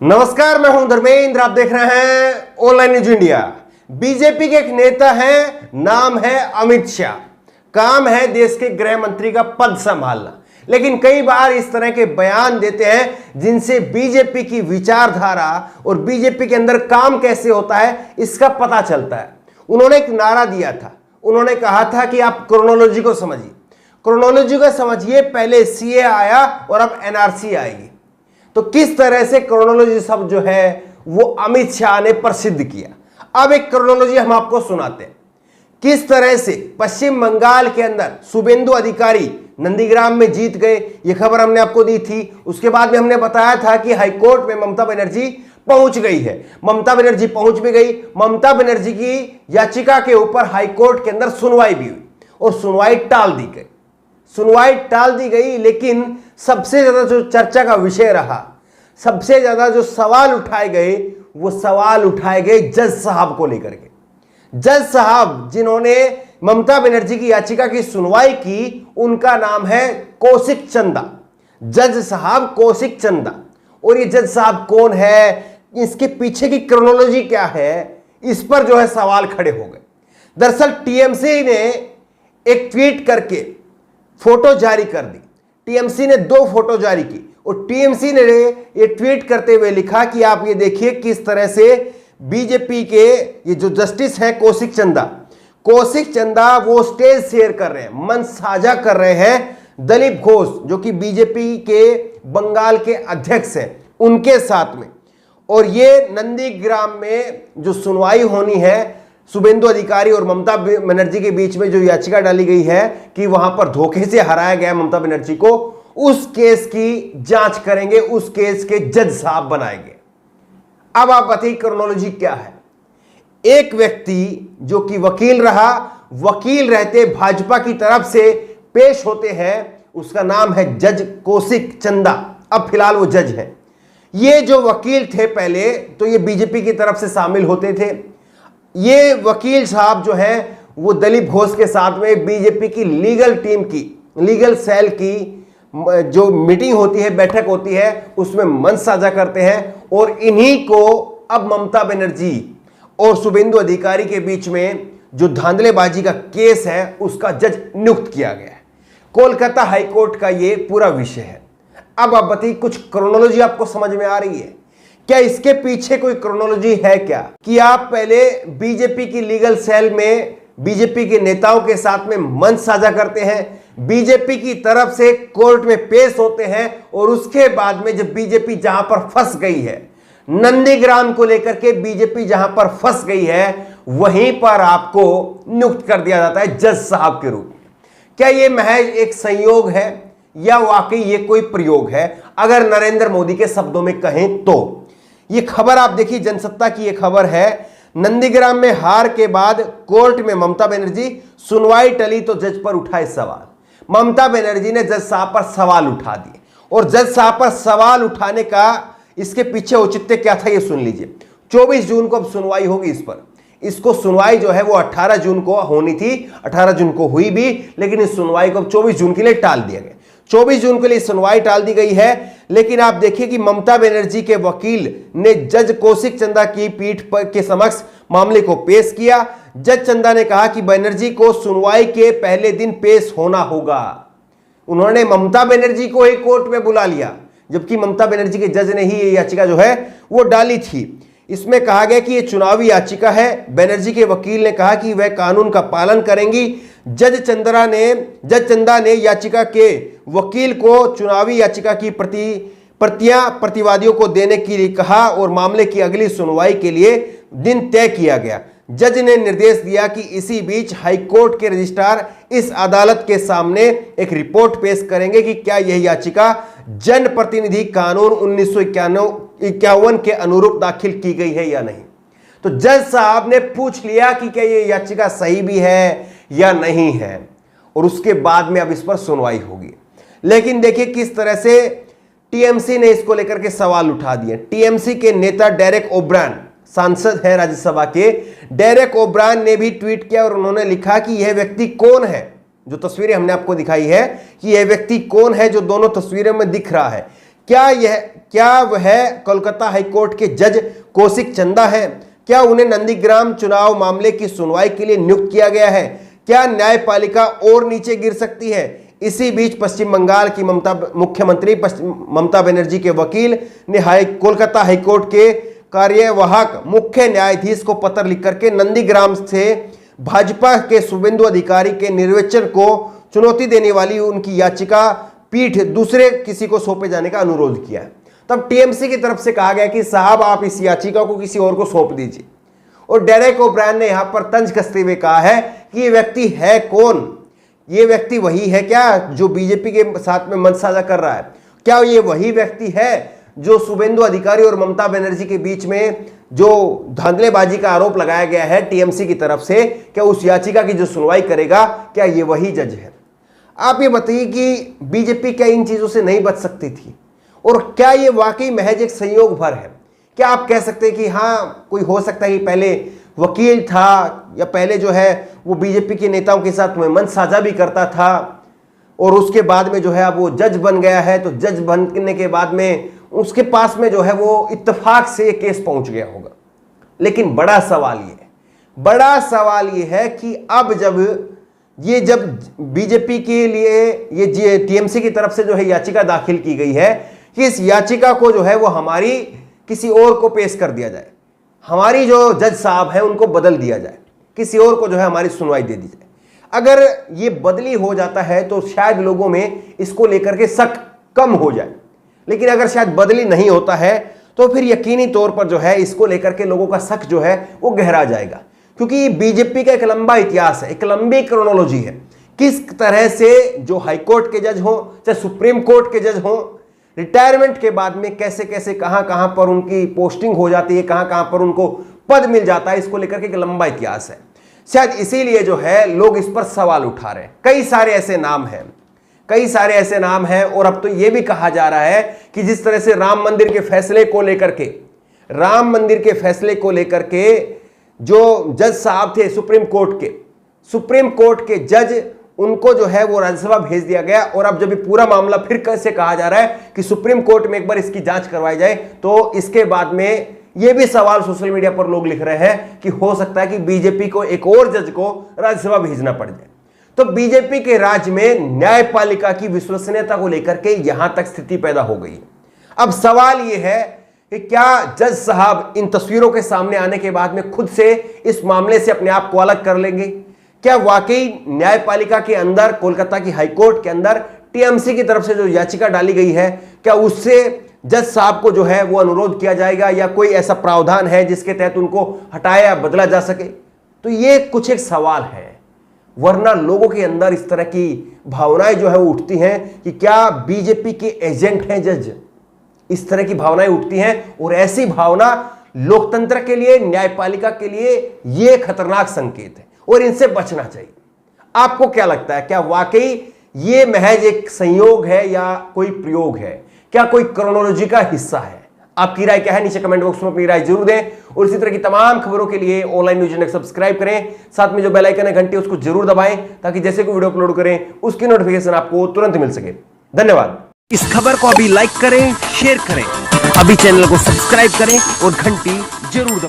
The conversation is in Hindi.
नमस्कार, मैं हूं धर्मेंद्र। आप देख रहे हैं ऑनलाइन न्यूज इंडिया। बीजेपी के एक नेता हैं, नाम है अमित शाह। काम है देश के गृह मंत्री का पद संभालना, लेकिन कई बार इस तरह के बयान देते हैं जिनसे बीजेपी की विचारधारा और बीजेपी के अंदर काम कैसे होता है इसका पता चलता है। उन्होंने एक नारा दिया था। उन्होंने कहा था कि आप क्रोनोलॉजी को समझिए, क्रोनोलॉजी को समझिए। पहले सीए आया और अब एनआरसी आएगी। तो किस तरह से क्रोनोलॉजी शब्द जो है वो अमित शाह ने प्रसिद्ध किया। अब एक क्रोनोलॉजी हम आपको सुनाते हैं, किस तरह से पश्चिम बंगाल के अंदर शुभेंदु अधिकारी नंदीग्राम में जीत गए। ये खबर हमने आपको दी थी। उसके बाद में हमने बताया था कि हाईकोर्ट में ममता बनर्जी पहुंच गई है। ममता बनर्जी पहुंच भी गई। ममता बनर्जी की याचिका के ऊपर हाईकोर्ट के अंदर सुनवाई भी हुई और सुनवाई टाल दी गई। लेकिन सबसे ज्यादा जो चर्चा का विषय रहा, सबसे ज्यादा जो सवाल उठाए गए, वो सवाल उठाए गए जज साहब को लेकर के। जज साहब जिन्होंने ममता बनर्जी की याचिका की सुनवाई की, उनका नाम है कौशिक चंदा। जज साहब कौशिक चंदा। और ये जज साहब कौन है, इसके पीछे की क्रोनोलॉजी क्या है, इस पर जो है सवाल खड़े हो गए। दरअसल टीएमसी ने एक ट्वीट करके फोटो जारी कर दी। टीएमसी ने 2 फोटो जारी की और टीएमसी ने ये ट्वीट करते हुए लिखा कि आप ये देखिए किस तरह से बीजेपी के ये जो जस्टिस है कौशिक चंदा वो स्टेज शेयर कर रहे हैं, मंच साझा कर रहे हैं दिलीप घोष जो कि बीजेपी के बंगाल के अध्यक्ष हैं, उनके साथ में। और ये नंदीग्राम में जो सुनवाई होनी है शुभेंदु अधिकारी और ममता बनर्जी के बीच में जो याचिका डाली गई है कि वहां पर धोखे से हराया गया ममता बनर्जी को, उस केस की जांच करेंगे, उस केस के जज साहब बनाएंगे। अब आप बताइए क्रोनोलॉजी क्या है। एक व्यक्ति जो कि वकील रहा, वकील रहते भाजपा की तरफ से पेश होते हैं, उसका नाम है जज कौशिक चंदा। अब फिलहाल वो जज है। ये जो वकील थे पहले तो ये बीजेपी की तरफ से शामिल होते थे। ये वकील साहब जो है वो दिलीप घोष के साथ में बीजेपी की लीगल टीम की, लीगल सेल की जो मीटिंग होती है, बैठक होती है, उसमें मंच साझा करते हैं। और इन्हीं को अब ममता बनर्जी और शुभेंदु अधिकारी के बीच में जो धांधलेबाजी का केस है उसका जज नियुक्त किया गया है। कोलकाता हाईकोर्ट का ये पूरा विषय है। अब आप बताइए कुछ क्रोनोलॉजी आपको समझ में आ रही है क्या? इसके पीछे कोई क्रोनोलॉजी है क्या कि आप पहले बीजेपी की लीगल सेल में बीजेपी के नेताओं के साथ में मंच साझा करते हैं, बीजेपी की तरफ से कोर्ट में पेश होते हैं, और उसके बाद में जब बीजेपी जहां पर फंस गई है, नंदीग्राम को लेकर के बीजेपी जहां पर फंस गई है, वहीं पर आपको नियुक्त कर दिया जाता है जज साहब के रूप में। क्या यह महज एक संयोग है या वाकई ये कोई प्रयोग है? अगर नरेंद्र मोदी के शब्दों में कहें तो ये खबर आप देखिए, जनसत्ता की ये खबर है। नंदीग्राम में हार के बाद कोर्ट में ममता बनर्जी, सुनवाई टली तो जज पर उठाए सवाल। ममता बनर्जी ने जज साहब पर सवाल उठा दिए, और जज साहब पर सवाल उठाने का इसके पीछे औचित्य क्या था ये सुन लीजिए। 24 जून को अब सुनवाई होगी इस पर। इसको सुनवाई जो है वो 18 जून को होनी थी, 18 जून को हुई भी, लेकिन इस सुनवाई को अब 24 जून के लिए टाल दिया गया। 24 जून के लिए सुनवाई टाल दी गई है। लेकिन आप देखिए कि ममता बनर्जी के वकील ने जज कौशिक चंदा की पीठ पर के समक्ष मामले को पेश किया। जज चंदा ने कहा कि बनर्जी को सुनवाई के पहले दिन पेश होना होगा। उन्होंने ममता बनर्जी को ही कोर्ट में बुला लिया, जबकि ममता बनर्जी के जज ने ही ये याचिका जो है वो डाली थी। इसमें कहा गया कि ये चुनावी याचिका है। बनर्जी के वकील ने कहा कि वह कानून का पालन करेंगी। जज चंदा ने याचिका के वकील को चुनावी याचिका की प्रतियां प्रतिवादियों को देने के लिए कहा और मामले की अगली सुनवाई के लिए दिन तय किया गया। जज ने निर्देश दिया कि इसी बीच हाईकोर्ट के रजिस्ट्रार इस अदालत के सामने एक रिपोर्ट पेश करेंगे कि क्या यह याचिका जनप्रतिनिधि कानून 1951 के अनुरूप दाखिल की गई है या नहीं। तो जज साहब ने पूछ लिया कि क्या यह याचिका सही भी है या नहीं है, और उसके बाद में अब इस पर सुनवाई होगी। लेकिन देखिए किस तरह से टीएमसी ने इसको लेकर के सवाल उठा दिए। टीएमसी के नेता डेरेक ओब्रायन, सांसद है राज्यसभा के, डेरेक ओब्रायन ने भी ट्वीट किया और उन्होंने लिखा कि यह व्यक्ति कौन है। जो तस्वीरें हमने आपको दिखाई है कि यह व्यक्ति कौन है जो दोनों तस्वीरों में दिख रहा है, क्या वह कोलकाता हाईकोर्ट के जज कौशिक चंदा है? क्या उन्हें नंदीग्राम चुनाव मामले की सुनवाई के लिए नियुक्त किया गया है? क्या न्यायपालिका और नीचे गिर सकती है? इसी बीच पश्चिम बंगाल की मुख्यमंत्री ममता बनर्जी के वकील ने कोलकाता हाईकोर्ट के कार्यवाहक मुख्य न्यायाधीश को पत्र लिख करके नंदीग्राम से भाजपा के शुभेंदु अधिकारी के निर्वाचन को चुनौती देने वाली उनकी याचिका पीठ दूसरे किसी को सौंपे जाने का अनुरोध किया। तब टीएमसी की तरफ से कहा गया कि साहब आप इस याचिका को किसी और को सौंप दीजिए। और डेरेक ओब्रायन ने यहां पर तंज कसते हुए कहा है कि ये व्यक्ति है कौन? ये व्यक्ति वही है क्या जो बीजेपी के साथ में मंच साझा कर रहा है? क्या ये वही व्यक्ति है जो शुभेंदु अधिकारी और ममता बनर्जी के बीच में जो धांधलेबाजी का आरोप लगाया गया है टीएमसी की तरफ से, क्या उस याचिका की जो सुनवाई करेगा क्या ये वही जज है? आप ये बताइए कि बीजेपी क्या इन चीजों से नहीं बच सकती थी? और क्या ये वाकई महज एक संयोग भर है? क्या आप कह सकते हैं कि हाँ कोई हो सकता है कि पहले वकील था या पहले जो है वो बीजेपी के नेताओं के साथ में मंच साझा भी करता था और उसके बाद में जो है अब वो जज बन गया है, तो जज बनने के बाद में उसके पास में जो है वो इत्तेफाक से ये केस पहुंच गया होगा। लेकिन बड़ा सवाल ये है कि अब जब बीजेपी के लिए ये टीएमसी की तरफ से जो है याचिका दाखिल की गई है कि इस याचिका को जो है वो हमारी किसी और को पेश कर दिया जाए, हमारी जो जज साहब हैं उनको बदल दिया जाए, किसी और को जो है हमारी सुनवाई दे दी जाए। अगर ये बदली हो जाता है तो शायद लोगों में इसको लेकर के शक कम हो जाए, लेकिन अगर शायद बदली नहीं होता है तो फिर यकीनी तौर पर जो है इसको लेकर के लोगों का शक जो है वो गहरा जाएगा। क्योंकि बीजेपी का एक लंबा इतिहास है, एक लंबी क्रोनोलॉजी है, किस तरह से जो हाईकोर्ट के जज हो चाहे सुप्रीम कोर्ट के जज हो, रिटायरमेंट के बाद में कैसे कैसे कहां पर उनकी पोस्टिंग हो जाती है, कहां पर उनको पद मिल जाता है, इसको लेकर के एक लंबा इतिहास है। शायद इसीलिए जो है लोग इस पर सवाल उठा रहे हैं। कई सारे ऐसे नाम हैं और अब तो यह भी कहा जा रहा है कि जिस तरह से राम मंदिर के फैसले को लेकर के जो जज साहब थे सुप्रीम कोर्ट के जज, उनको जो है वो राज्यसभा भेज दिया गया और अब जब पूरा मामला फिर कैसे कहा जा रहा है कि सुप्रीम कोर्ट में एक बार इसकी जांच करवाई जाए, तो इसके बाद में ये भी सवाल सोशल मीडिया पर लोग लिख रहे हैं कि हो सकता है कि बीजेपी को एक और जज को राज्यसभा भेजना पड़ जाए। तो बीजेपी के राज्य में न्यायपालिका की विश्वसनीयता को लेकर के यहां तक स्थिति पैदा हो गई। अब सवाल यह है कि क्या जज साहब इन तस्वीरों के सामने आने के बाद में खुद से इस मामले से अपने आप को अलग कर लेंगे? क्या वाकई न्यायपालिका के अंदर, कोलकाता की हाईकोर्ट के अंदर टीएमसी की तरफ से जो याचिका डाली गई है, क्या उससे जज साहब को जो है वो अनुरोध किया जाएगा या कोई ऐसा प्रावधान है जिसके तहत उनको हटाया या बदला जा सके? तो ये कुछ एक सवाल है, वरना लोगों के अंदर इस तरह की भावनाएं जो है वो उठती हैं कि क्या बीजेपी के एजेंट हैं जज, इस तरह की भावनाएं उठती हैं। और ऐसी भावना लोकतंत्र के लिए, न्यायपालिका के लिए यह खतरनाक संकेत है और इनसे बचना चाहिए। आपको क्या लगता है, क्या वाकई ये महज एक संयोग है या कोई प्रयोग है? क्या कोई क्रोनोलॉजी का हिस्सा है? आपकी राय क्या है? नीचे कमेंट बॉक्स में अपनी राय जरूर दें और इसी तरह की तमाम खबरों के लिए ऑनलाइन न्यूज इंडेक्स सब्सक्राइब करें। साथ में जो बेल आइकन है घंटी उसको जरूर दबाएं ताकि जैसे कोई वीडियो अपलोड करें उसकी नोटिफिकेशन आपको तुरंत मिल सके। धन्यवाद। इस खबर को अभी लाइक करें, शेयर करें, अभी चैनल को सब्सक्राइब करें और घंटी जरूर दबाएं।